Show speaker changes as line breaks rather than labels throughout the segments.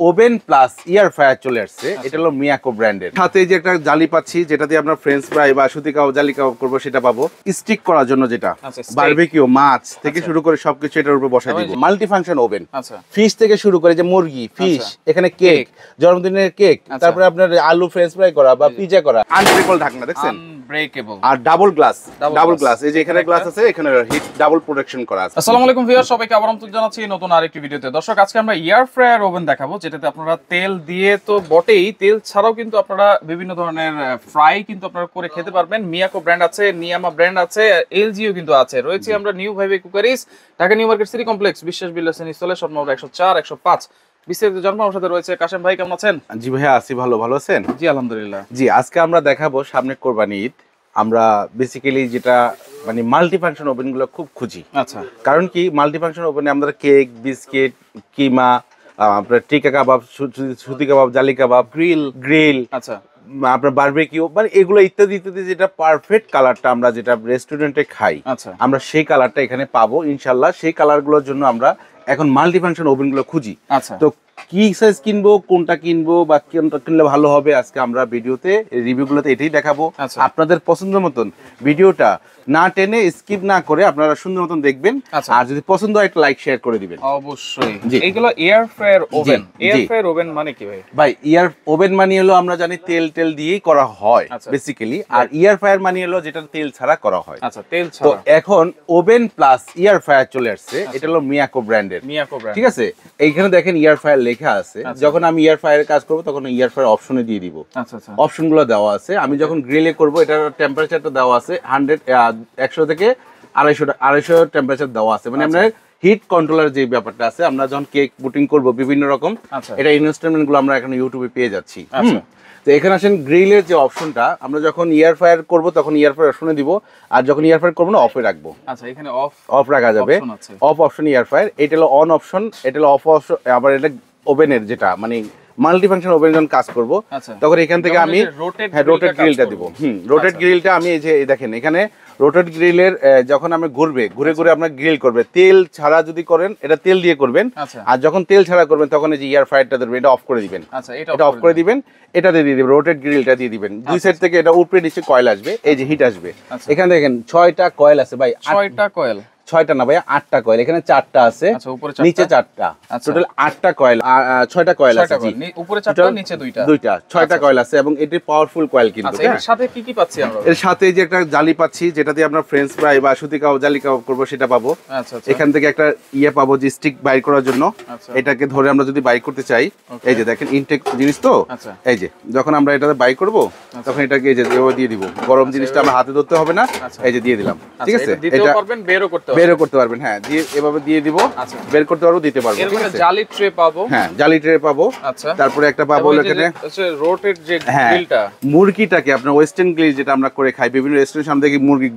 Oven plus air fryer চলে আসছে। এটা হলো মিয়াকো ব্র্যান্ডের। সাথে যে একটা জালি পাচ্ছি, যেটা দিয়ে আমরা ফ্রেঞ্চ ফ্রাই বা সুতি কাবাব, জালি কাবাব করবো, সেটা পাবো। স্টিক করার জন্য যেটা বারবিকিউ, মাছ থেকে শুরু করে সবকিছু এটার উপর বসাই দিব। মাল্টি ফাংশন ওভেন, ফিশ থেকে শুরু করে যে মুরগি, ফিশ, এখানে কেক, জন্মদিনের কেক, তারপরে আপনার আলু ফ্রেঞ্চ ফ্রাই করা বা পিজা করা। আনব্রেকেবল ঢাকনা দেখছেন, আর ডাবল গ্লাস, এই যে এখানে গ্লাস আছে, এখানে হিট ডাবল প্রোটেকশন করা আছে।
আসসালামু আলাইকুম ভিউয়ার, সবাইকে আবার আমন্ত্রণ জানাচ্ছি নতুন আরেকটি ভিডিওতে। দর্শক, আজকে আমরা এয়ার ফ্রায়ার ওভেন দেখাবো, যেটাতে আপনারা তেল দিয়ে তো বটেই, তেল ছাড়াও কিন্তু আপনারা বিভিন্ন ধরনের ফ্রাই কিন্তু আপনারা করে খেতে পারবেন। মিয়াকো ব্র্যান্ড আছে, নিয়ামা ব্র্যান্ড আছে, এলজিও কিন্তু আছে। রয়েছে আমরা new vibe cookeries, Dhaka new market city complex, Biswas builders and installation, shop number 104 105। বিস্তারিত জানবো। আমার সাথে রয়েছে কাশেম ভাই। কেমন আছেন?
জি ভাইয়া আছি, ভালো আছেন?
জি আলহামদুলিল্লাহ।
জি, আজকে আমরা দেখাবো সামনে কোরবানি ঈদ, আমরা বেসিক্যালি যেটা মানে মাল্টি ফাংশন ওভেনগুলো খুব খুঁজি।
আচ্ছা,
কারণ কি, মাল্টি ফাংশন ওভেনে আমরা কেক, বিস্কিট, কিমা, আপনার টিকা কাবাব, সুতি কাবাব, জালি কাবাব, গ্রিল, আচ্ছা আপনার বারবিকিউ, মানে এগুলো ইত্যাদি ইত্যাদি, যেটা পারফেক্ট কালারটা আমরা যেটা রেস্টুরেন্টে খাই, আচ্ছা আমরা সেই কালারটা এখানে পাবো ইনশাল্লাহ। সেই কালারগুলোর জন্য আমরা এখন মাল্টি ফাংশন ওভেনগুলো খুঁজি। আচ্ছা, তো কি সাইজ কিনবো, কোনটা কিনবো বা কোনটা কিনলে ভালো হবে, আজকে আমরা ভিডিওতে রিভিউগুলোতে এটাই দেখাবো। আপনাদের পছন্দ মতন ভিডিওটা না টেনে স্কিপ না করে আপনারা সুন্দর মতন দেখবেন। আর যদি পছন্দ হয় একটা লাইক শেয়ার করে দিবেন
অবশ্যই। এইগুলো air fryer oven. Air fryer oven মানে কি ভাই?
ভাই এয়ার ওভেন মানে হলো আমরা জানি তেল দিয়েই করা হয় বেসিক্যালি, আর এয়ার ফ্রায়ার মানে হলো যেটা তেল ছাড়া করা হয়।
আচ্ছা, তেল ছাড়া।
তো এখন ওভেন প্লাস এয়ার ফ্রায়ার চলে আসছে। এটা হলো মিয়াকো ব্র্যান্ডের। ঠিক আছে, এইখানে দেখেন এয়ার ফ্রায়ার লেখা আছে। যখন আমি এয়ার ফ্রায়ারের কাজ করব তখন এয়ার ফ্রায়ার অপশনে দিয়ে দিব। আচ্ছা, অপশনগুলো দেওয়া আছে। আমি যখন গ্রিলে করব, এটার টেম্পারেচারটা দেওয়া আছে 100 থেকে 250 টেম্পারেচার দেওয়া আছে। মানে আমরা হিট কন্ট্রোলার যে ব্যাপারটা আছে, আমরা যখন কেক বুটিং করব বিভিন্ন রকম, এটা ইনস্ট্রুমেন্ট গুলো আমরা এখন ইউটিউবে পেয়ে যাচ্ছি। তো এখানে আসেন গ্রিলের যে অপশনটা, আমরা যখন ইয়ার ফ্রায়ার করব তখন ইয়ার ফ্রায়ার অপশনে দিব, আর যখন ইয়ার ফ্রায়ার করব না অফে রাখবো।
আচ্ছা, এখানে
অফ রাখা যাবে। অফ অপশন ইয়ার ফ্রায়ার, এটা হলো অন অপশন, এটা হলো অফ অপশন। আবার এটা ওভেনের যেটা মানে মাল্টি ফাংশন ওভেন যখন কাজ করব তখন এখান থেকে আমি রোটেট গ্রিলটা দিব। রোটেট গ্রিলটা আমি এই যে দেখেন এখানে রোটেট গ্রিলের যখন আমি ঘুরে আপনার গ্রিল করবে, তেল ছাড়া যদি করেন এটা তেল দিয়ে করবেন, আর যখন তেল ছাড়া করবেন তখন এই যে এয়ার ফ্রায়ারটা ধরবেন, এটা অফ করে দিবেন। এটা অফ করে দিবেন, এটা দিয়ে দিবেন, রোটেট গ্রিলটা দিয়ে দিবেন। দুই সাইড থেকে এটা উপরে নিচে কয়েল আসবে, এই যে হিট আসবে। এখানে দেখেন 6টা কয়েল আছে ভাই।
6টা কয়েল,
6টা না ভাই, 8টা কয়েল। এখানে 4টা আছে, নিচে 4টা, টোটাল 8টা কয়েল, 6টা কয়েল আছে।
উপরে 4টা, নিচে 2টা,
6টা কয়েল আছে এবং এটি পাওয়ারফুল কয়েল কিন্তু।
এর সাথে কি কি পাচ্ছি আমরা?
এর সাথে যে একটা জালি পাচ্ছি, যেটা দিয়ে আমরা ফ্রেঞ্চ ফ্রাই বা সুতি কাবাব, জালি কাবাব করব, সেটা পাবো। এখান থেকে একটা ইয়ে পাবো যে স্টিক বাইর করার জন্য, এটাকে ধরে আমরা যদি বাইর করতে চাই, এই যে দেখেন ইনটেক জিনিস তো, এই যে যখন আমরা এটাতে বাইর করব তখন এটাকে এই যে দিয়ে দিব। গরম জিনিসটা আমরা হাতে ধরতে হবে না, এই যে দিয়ে দিলাম। ঠিক আছে, এটা বেরও করতে পারবেন। হ্যাঁ, দিয়ে এভাবে দিয়ে দিব, বের করতে পারবো, দিতে পারবো।
ঠিক আছে, জালি ট্রে পাবো।
হ্যাঁ, জালি ট্রে পাবো। আচ্ছা, তারপরে একটা পাবো এখানে
রোটেট যে গ্রিলটা,
মুরগিটাকে আপনার ওয়েস্টার্ন গ্রিল যেটা আমরা করে খাই বিভিন্ন রেস্টুরেন্ট, সামনে থেকে মুরগি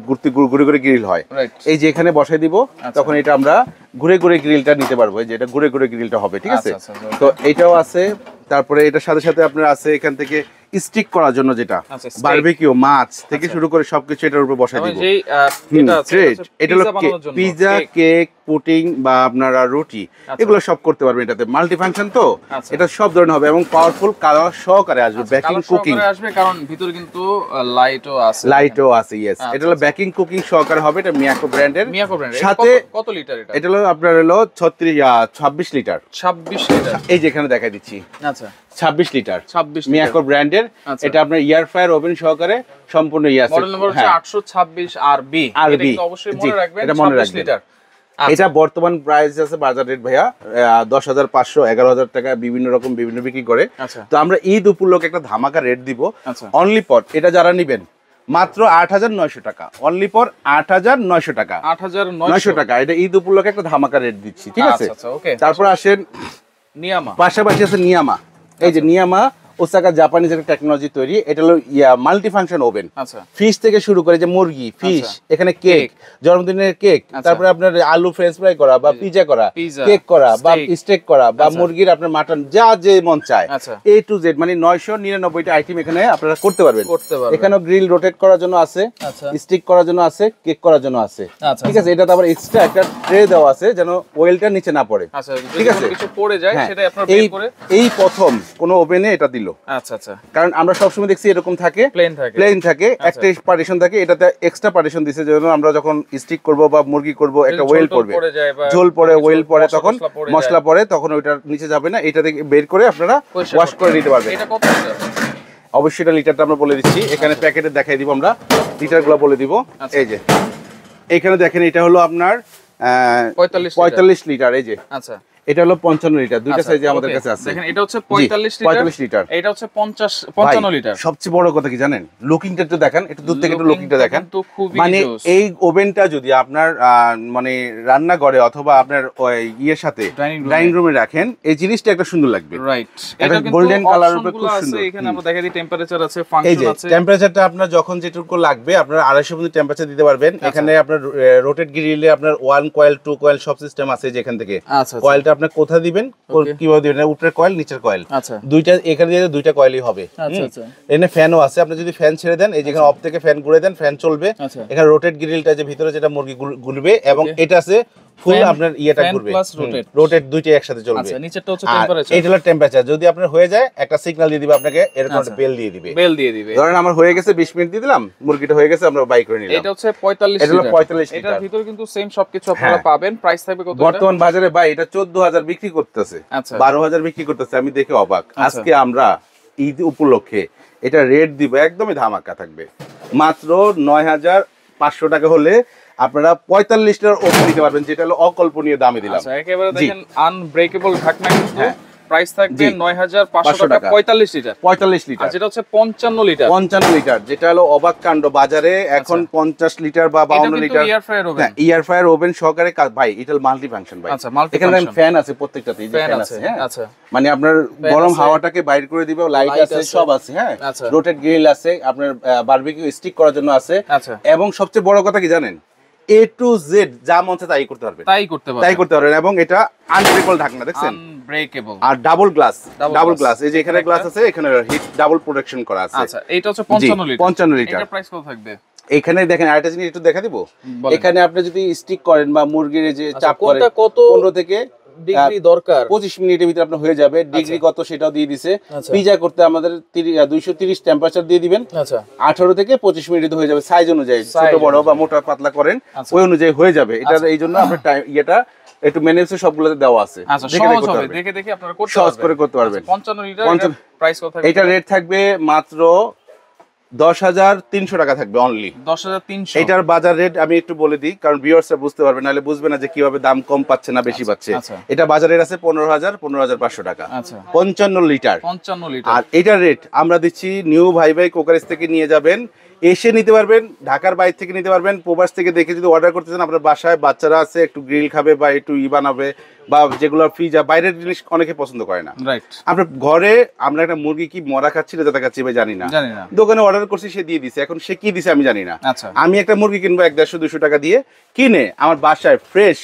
ঘুরে গ্রিল হয়, এই যে এখানে বসাই দিব, তখন এটা আমরা ঘুরে গ্রিলটা নিতে পারবো। এই যে এটা ঘুরে গ্রিলটা হবে। ঠিক আছে, তো এইটাও আছে। তারপরে এটার সাথে সাথে আপনার আছে এখান থেকে স্টিক করার জন্য যেটা বারবিকিউ, মাছ থেকে শুরু করে সবকিছু এটার উপর বসাই দিব। এটা হলো পিজা, কেক, পুটিং বা আপনারা রুটি, এগুলো সব করতে পারবেন এটাতে। মাল্টি ফাংশন তো, এটা সব ধরনের হবে এবং পাওয়ারফুল কালার সহকারে আসবে। বেকিং কুকিং
আসবে, কারণ ভিতরে কিন্তু লাইটও আছে। ইয়েস, এটা হলো বেকিং কুকিং সহকারে হবে। এটা মিয়াকো ব্র্যান্ডের। সাথে কত লিটার এটা? এটা হলো আপনার হলো 26 লিটার। এই যে এখানে দেখাই দিচ্ছি। আচ্ছা, 26 লিটার মিয়াকো ব্র্যান্ডের। এটা আপনার এয়ার ফ্রায়ার ওভেন সহকারে সম্পূর্ণ ইয়ে আছে। মডেল নম্বর হচ্ছে 826 আরবি। এটা অবশ্যই মনে রাখবেন,
এটা মনে রাখবেন। এটা বর্তমান প্রাইস আছে বাজার রেট ভাইয়া 10,500 11,000 টাকা, বিভিন্ন রকম বিভিন্ন বিক্রি করে। তো আমরা ঈদ উপলক্ষে একটা ধামাকা রেট দিব অনলি পর, এটা যারা নেবেন মাত্র 8,900 টাকা, অনলি ফর 8,900 টাকা, 8,900 টাকা। এটা ঈদ উপলক্ষে একটা ধামাকা রেট দিচ্ছি। ঠিক আছে, তারপর আসেন নিয়ামা, পাশাপাশি আছে নিয়ামা। এই যে নিয়ামা ওসাকা জাপানিজ একটা টেকনোলজি তৈরি। এটা হলো মাল্টি ফাংশন ওভেন।
আচ্ছা,
ফিশ থেকে শুরু করে যে মুরগি, ফিশ, এখানে কেক, জন্মদিনের কেক, তারপরে আপনার আলু ফ্রেঞ্চ ফ্রাই করা বা পিজা করা, কেক করা বা স্টেক করা বা মুরগির আপনার মাটন, যা যে মন চায় A to Z, মানে 999টা আইটেম এখানে আপনারা করতে পারবেন। এখানেও গ্রিল রোটেট করার জন্য আছে, স্টিক করার জন্য আছে, কেক করার জন্য আছে। ঠিক আছে, এটাতে আবার এক্সট্রা একটা ট্রে দেওয়া আছে যেন ওয়েলটা নিচে না পড়ে। ঠিক আছে,
কিছু পড়ে যায় সেটা আপনারা বের করে।
এই প্রথম কোন ওভেনে এটা দিল।
আচ্ছা আচ্ছা,
কারণ আমরা সবসময় দেখছি এরকম থাকে, প্লেন থাকে, একটা পার্টিশন থাকে, এটাতে এক্সট্রা পার্টিশন দিছে যেন আমরা যখন স্টিক করব বা মুরগি করব একটা ওয়েল পড়বে, ঝোল পড়ে, ওয়েল পড়ে, তখন মশলা পড়ে, তখন ওইটার নিচে যাবে না। এটা থেকে বের করে আপনারা ওয়াশ করে নিতে পারবেন।
এটা কত লিটার?
অবশ্যই এটা লিটারটা আমরা বলে দিচ্ছি, এখানে প্যাকেটে দেখাই দিব, আমরা লিটারগুলো বলে দিব। এই যে এখানে দেখেন, এটা হলো আপনার 45 লিটার। এই যে
আচ্ছা,
এটা হলো 55 লিটার, দুইটা সাইজে আমাদের কাছে আছে।
দেখেন এটা হচ্ছে 45 লিটার, এটা হচ্ছে 55 লিটার।
সবচেয়ে বড় কথা কি জানেন, লুকিংটা একটু দেখেন, একটু দূর থেকে একটু লুকিংটা দেখেন। মানে এই ওভেনটা যদি আপনার মানে রান্নাঘরে অথবা আপনার ইয়ের সাথে ডাইনিং রুমে রাখেন, এই জিনিসটা একটা সুন্দর লাগবে।
রাইট,
এটা গোল্ডেন কালার উপরে খুব সুন্দর।
এখানে আমরা দেখাই দিই টেম্পারেচার আছে, ফাংশন আছে।
টেম্পারেচারটা আপনার যখন যেটুকু লাগবে আপনারা 250 পর্যন্ত টেম্পারেচার দিতে পারবেন। এখানে আপনার রোটেট গ্রিলে আপনার 1 কয়েল 2 কয়েল সব সিস্টেম আছে। যেখান থেকে কয়েলটা আপনি কোথা দিবেন, কিভাবে দিবেন, উপরের কয়েল নিচের কয়েল, দুইটা এখানে দিয়ে দুইটা কয়েলই হবে। এখানে ফ্যানও আছে, আপনি যদি ফ্যান ছেড়ে দেন, এই যেখানে অফ থেকে ফ্যান ঘুরে দেন, ফ্যান চলবে। এখানে রোটেট গ্রিলটা যে ভিতরে যেটা মুরগি ঘুরবে, এবং এটা আছে ফুল আপনার ইয়েটা ঘুরবে, রোটেট দুইটাই একসাথে চলবে।
আচ্ছা, নিচেরটা হচ্ছে টেম্পারেচার,
এইটা হলো টেম্পারেচার। যদি আপনার হয়ে যায় একটা সিগন্যাল দিয়ে দিবে আপনাকে, এরকম একটা বেল দিয়ে দিবে। ধরেন আমার হয়ে গেছে, 20 মিনিট দিয়ে দিলাম, মুরগিটা হয়ে গেছে, আমরা বাই করে নিলাম।
এটা হচ্ছে 45 লিটার।
এটা হলো 45 লিটার।
এটার ভিতরে কিন্তু সেম সবকিছু আপনারা পাবেন। প্রাইস থাকবে কত?
বর্তমান বাজারে ভাই এটা 14000 বিক্রি করতেছে, 12000 বিক্রি করতেছে। আমি দেখে অবাক। আজকে আমরা ঈদ উপলক্ষে এটা রেট দিব, একদমই ধামাকা থাকবে। মাত্র 9500 টাকা হলে আপনারা 45 লিটার ওভেন নিতে পারবেন, যেটা হলো অকল্পনীয় দামে দিলাম।
আচ্ছা, একেবারে দেখেন আনব্রেকেবল ঢাকনা, কিন্তু প্রাইস থাকবে 9500 টাকা, 45 লিটার।
45 লিটার,
যেটা হচ্ছে 55 লিটার।
55 লিটার, যেটা হলো অবাক কাণ্ড। বাজারে এখন 50 লিটার বা 52 litre
air fryer oven,
air fryer oven সহকারে ভাই। এটা মাল্টি ফাংশন ভাই। এখানে ফ্যান আছে, প্রত্যেকটাতেই ফ্যান আছে। হ্যাঁ, আচ্ছা, মানে আপনার গরম হাওয়াটাকে বাইরে করে দিবে, লাইট আছে, সব আছে। হ্যাঁ, রোটেট গ্রিল আছে, আপনার বারবিকিউ স্টিক করার জন্য আছে। এবং সবচেয়ে বড় কথা কি জানেন, A to Z যা মন চায় তাই করতে পারবে, তাই করতে পারবেন। এবং এটা আনব্রেকেবল ঢাকনা, দেখছেন, আনব্রেকেবল। আর ডাবল গ্লাস, এই যে এখানে গ্লাস আছে, এখানে হিট ডাবল প্রোটেকশন করা আছে।
আচ্ছা, এটা হচ্ছে 55 লিটার।
55 লিটার।
এটার প্রাইস কত থাকবে?
এখানে দেখেন আরেকটা জিনিস একটু দেখা দিব। এখানে আপনি যদি স্টিক করেন বা মুরগির যে চাপ করেন, কত 15 থেকে ডিগ্রি দরকার, 25 মিনিটের ভিতরে আপনার হয়ে যাবে। ডিগ্রি কত সেটাও দিয়ে দিছে। পিজা করতে আমাদের 230 টেম্পারেচার দিয়ে দিবেন। আচ্ছা, 18 থেকে 25 মিনিটে হয়ে যাবে। সাইজ অনুযায়ী ছোট বড় বা মোটা পাতলা করেন, ওই অনুযায়ী হয়ে যাবে। এটা এই জন্য আপনার ইয়েটা একটু মেনুতে সবগুলোতে দেওয়া আছে,
সহজ হবে, দেখে দেখে আপনারা করতে পারবেন,
সহজ করে করতে পারবেন।
55 লিটার প্রাইস কত থাকবে?
এটা রেট থাকবে মাত্র 10300 টাকা থাকবে, অনলি 10300। এটার বাজার রেট আমি একটু বলে দিই, কারণ ভিউয়ার্সরা বুঝতে পারবে, নাহলে বুঝবে না যে কিভাবে দাম কম পাচ্ছে না বেশি পাচ্ছে। এটা বাজারে আছে 15500 টাকা। 55 লিটার। আর এটার রেট আমরা দিচ্ছি নিউ ভাই কোকারিস থেকে নিয়ে যাবেন, এসে নিতে পারবেন, ঢাকার বাইরে থেকে নিতে পারবেন, প্রবাস থেকে দেখে যদি অর্ডার করতে চান, আপনার বাসায় বাচ্চারা আছে, একটু গ্রিল খাবে বা একটু বানাবে, বা যেগুলো ফ্রিজ, বাইরের জিনিস অনেকে পছন্দ করে না। আপনার ঘরে আমরা একটা মুরগি কি মরা খাচ্ছি না যেটা খাচ্ছি ভাই জানি না, দোকানে অর্ডার করছি, সে দিয়ে দিছে, এখন সে কি দিছে আমি জানি না। আমি একটা মুরগি কিনবো 150-200 টাকা দিয়ে, কিনে আমার বাসায় ফ্রেশ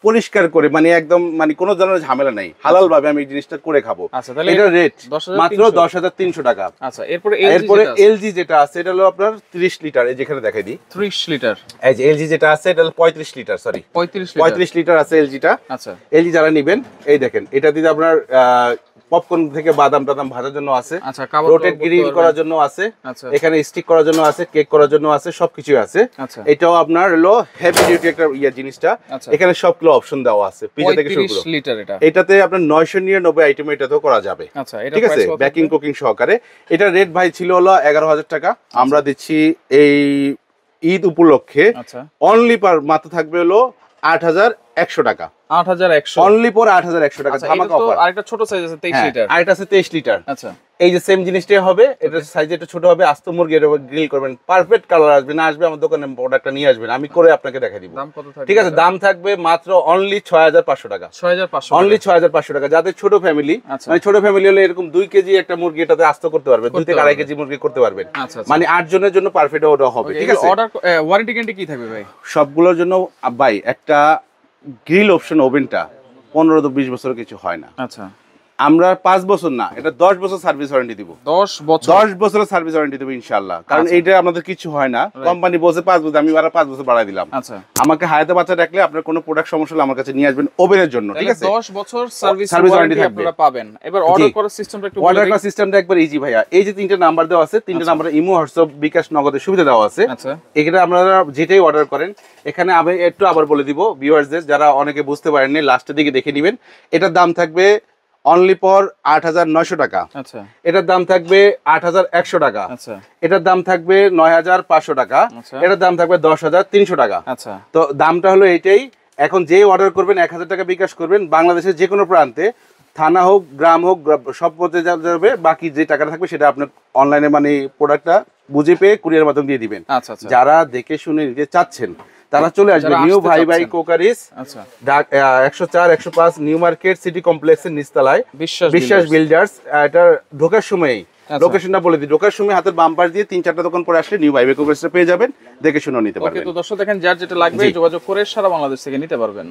পরিষ্কার করে, মানে একদম, মানে কোনো ধরনের ঝামেলা নাই, হালাল ভাবে আমি এই জিনিসটা করে খাবো। এটার রেট মাত্র 10300 টাকা। আচ্ছা, এরপরে এলজি যেটা আছে, এটা হলো আপনার 30 লিটার। এই যেখানে দেখাই দিই 30 লিটার। এই যে এলজি যেটা আছে, এটা হলো 35 লিটার, সরি 35 লিটার আছে এলজিটা। আচ্ছা, এলজি যারা নেবেন, এই দেখেন, এটা দিতে আপনার পপকর্ন থেকে বাদাম টাদাম ভাজার জন্য আছে, রোটেট গ্রিল করার জন্য আছে, এখানে স্টিক করার জন্য আছে, কেক করার জন্য আছে, সবকিছু আছে। এটাও আপনার হলো হেভি ডিউটি একটা জিনিসটা। এখানে সবগুলো অপশন দেওয়া আছে, পিজা থেকে শুরু করে। এটাতে আপনার 999 আইটেম এটাতেও করা যাবে। ঠিক আছে, বেকিং কুকিং সহকারে। এটা রেট ভাই ছিল হলো 11000 টাকা। আমরা দিচ্ছি এই ঈদ উপলক্ষে অনলি পার মাত্র থাকবে হলো 8100 8100 টাকা।
8100
অনলি ফর 8100 টাকা। ধামাকা অফার।
আরেকটা ছোট সাইজ আছে 23 লিটার।
আরেকটা আছে 23 লিটার।
আচ্ছা,
এই যে সেম জিনিসটাই হবে, এটা সাইজ একটু ছোট হবে, আস্ত মুরগি এর উপর গ্রিল করবেন, পারফেক্ট কালার আসবে, না আসবে আমার দোকানে প্রোডাক্টটা নিয়ে আসবেন, আমি করে আপনাকে দেখাই দিব।
দাম কত থাকবে?
ঠিক আছে, দাম থাকবে মাত্র অনলি 6500 টাকা।
6500
অনলি 6500 টাকা। যাদের ছোট ফ্যামিলি, মানে ছোট ফ্যামিলি হলে এরকম 2 কেজি একটা মুরগি এটাতে আস্ত করতে পারবে, 2 থেকে 2.5 কেজি মুরগি করতে পারবেন, মানে 8 জনের জন্য পারফেক্ট ওটা হবে। ঠিক আছে,
অর্ডার ওয়ারেন্টি গ্যারান্টি কি থাকবে ভাই?
সবগুলোর জন্য ভাই একটা গ্রিল অপশন ওভেনটা 15 to 20 বছর কিছু হয় না।
আচ্ছা,
আমরা 5 বছর না, এটা 10 বছর সার্ভিস ওয়ারেন্টি দিব।
10 বছর?
10 বছরের সার্ভিস ওয়ারেন্টি দেব ইনশাআল্লাহ। কারণ এইটা আমাদের কিছু হয় না, কোম্পানি বলছে 5 বছর, আমি আরো 5 বছর বাড়াই দিলাম।
আচ্ছা,
আমাকে হায়াতে বাচ্চা রাখলে আপনার কোনো প্রোডাক্ট সমস্যা হলে আমার কাছে নিয়ে আসবেন ওভেনের জন্য। ঠিক আছে,
10 বছর সার্ভিস
ওয়ারেন্টি
আপনারা পাবেন। এবার অর্ডার করার সিস্টেমটা একটু বলে
অর্ডার
দিন।
করার সিস্টেমটা একবার ইজি ভাইয়া। এই যে 3টা নাম্বার দেওয়া আছে, 3টা নাম্বারে ইমো, হোয়াটসঅ্যাপ, বিকাশ, নগদের সুবিধা দেওয়া আছে।
আচ্ছা,
এখানে আপনারা যেটাই অর্ডার করেন, এখানে আমি একটু আবার বলে দিব ভিউয়ার্সদের, যারা অনেকে বুঝতে পারেননি, লাস্টের দিকে দেখে নেবেন। এটার দাম থাকবে অনলি ফর 8900 টাকা।
আচ্ছা,
এটার দাম থাকবে 8100 টাকা।
আচ্ছা,
এটার দাম থাকবে 9500 টাকা।
আচ্ছা,
এটার দাম থাকবে 10300 টাকা।
আচ্ছা,
তো দামটা হলো এইটাই। এখন যে অর্ডার করবেন 1000 টাকা বিকাশ করবেন, বাংলাদেশের যে কোনো প্রান্তে, থানা হোক, গ্রাম হোক, সব পথে যাবে, বাকি যে টাকাটা থাকবে সেটা আপনার অনলাইনে মানে প্রোডাক্টটা বুঝে পেয়ে কুরিয়ার মাধ্যমে দিয়ে দিবেন।
আচ্ছা, আচ্ছা,
যারা দেখে শুনে নিতে চাচ্ছেন তারা চলে আসবে
যারা
নিউ
আসতে
ভাই ভাই
চাচ্ছেন।
কোকারিস,
আচ্ছা,
104 105 নিউ মার্কেট সিটি কমপ্লেক্সের নিচতলায়,
বিশ্বাস
বিশ্বাস বিল্ডার্স। এটা ঢোকার সময়ই
আচ্ছা।
লোকেশনটা বলে দিই, ঢোকার সময় হাতের বাম পাশ দিয়ে 3-4টা দোকান পরে আসলে নিউ ভাই ভাই কোকারিসটা পেয়ে যাবেন, দেখে শুনে নিতে
ওকে,
পারবেন।
তো দর্শক দেখেন, যার যেটা লাগবে যোগাযোগ করে সারা বাংলাদেশ থেকে নিতে পারবেন।